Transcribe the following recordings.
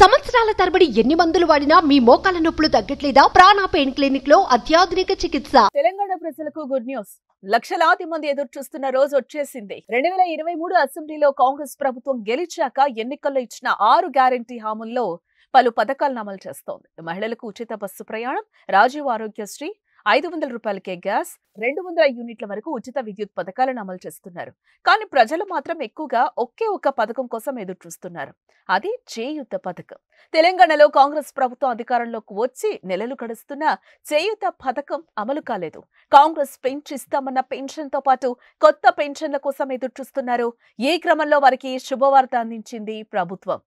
సంవత్సరాల తరబడి ఎన్ని మందులు వాడినా మీ మోకాల నొప్పులు తగ్గట్లేదా? ప్రాణ పెయిన్ క్లినిక్ లో అత్యాధునిక చికిత్స. తెలంగాణ ప్రజలకు గుడ్ న్యూస్. లక్షలాది మంది ఎదురు చూస్తున్న రోజు వచ్చేసింది. 2023 అసెంబ్లీలో కాంగ్రెస్ ప్రభుత్వం గెలిచాక ఎన్నికల్లో ఇచ్చిన 6 గ్యారంటీ హామీల్లో పలు పథకాలను అమలు చేస్తోంది. మహిళలకు ఉచిత బస్సు ప్రయాణం, రాజీవ్ ఆరోగ్యశ్రీ, 500 రూపాయలకే గ్యాస్, 200 యూనిట్ల వరకు ఉచిత విద్యుత్ పథకాలను అమలు చేస్తున్నారు. కానీ ప్రజలు మాత్రం ఎక్కువగా ఒకే ఒక్క పథకం కోసం ఎదురు చూస్తున్నారు. అది చేయూత పథకం. తెలంగాణలో కాంగ్రెస్ ప్రభుత్వం అధికారంలోకి వచ్చి నెలలు గడుస్తున్నా చేయూత పథకం అమలు కాలేదు. కాంగ్రెస్ పెంచిస్తామన్న పెన్షన్ తో పాటు కొత్త పెన్షన్ల కోసం ఎదురు చూస్తున్నారు. ఈ క్రమంలో వారికి శుభవార్త అందించింది ప్రభుత్వం.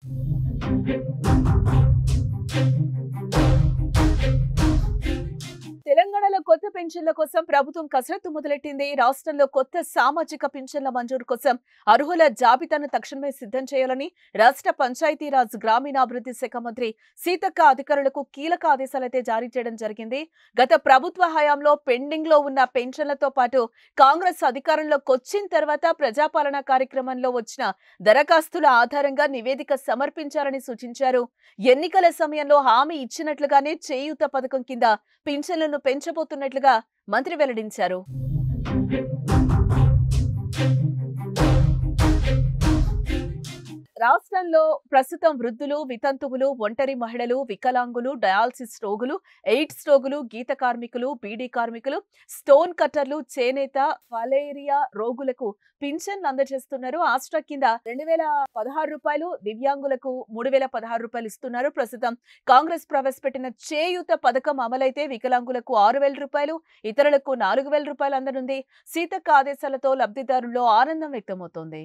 తెలంగాణలో కొత్త పెన్షన్ల కోసం ప్రభుత్వం కసరత్తు మొదలెట్టింది. రాష్ట్రంలో కొత్త సామాజిక పెన్షన్ల మంజూరు కోసం అర్హుల జాబితాను తక్షణమే సిద్ధం చేయాలని రాష్ట్ర పంచాయతీరాజ్ గ్రామీణాభివృద్ధి శాఖ మంత్రి సీతక్క అధికారులకు కీలక ఆదేశాలైతే జారీ చేయడం జరిగింది. గత ప్రభుత్వ హయాంలో పెండింగ్ లో ఉన్న పెన్షన్లతో పాటు కాంగ్రెస్ అధికారంలోకి వచ్చిన తర్వాత ప్రజాపాలన కార్యక్రమంలో వచ్చిన దరఖాస్తుల ఆధారంగా నివేదిక సమర్పించాలని సూచించారు. ఎన్నికల సమయంలో హామీ ఇచ్చినట్లుగానే చేయూత పథకం కింద పింఛన్లను పెంచబోతున్నట్లుగా మంత్రి వెల్లడించారు. రాష్ట్రంలో ప్రస్తుతం వృద్ధులు, వితంతువులు, ఒంటరి మహిళలు, వికలాంగులు, డయాలసిస్ రోగులు, ఎయిడ్స్ రోగులు, గీత కార్మికులు, బీడీ కార్మికులు, స్టోన్ కట్టర్లు, చేనేత, ఫలేరియా రోగులకు పింఛన్లు అందజేస్తున్నారు. ఆస్ట్రా కింద 2016 రూపాయలు, దివ్యాంగులకు 3016 రూపాయలు ఇస్తున్నారు. ప్రస్తుతం కాంగ్రెస్ ప్రవేశపెట్టిన చేయూత పథకం అమలైతే వికలాంగులకు 6000 రూపాయలు, ఇతరులకు 4000 రూపాయలు అందనుంది. సీతక్క ఆదేశాలతో లబ్ధిదారుల్లో ఆనందం వ్యక్తమవుతోంది.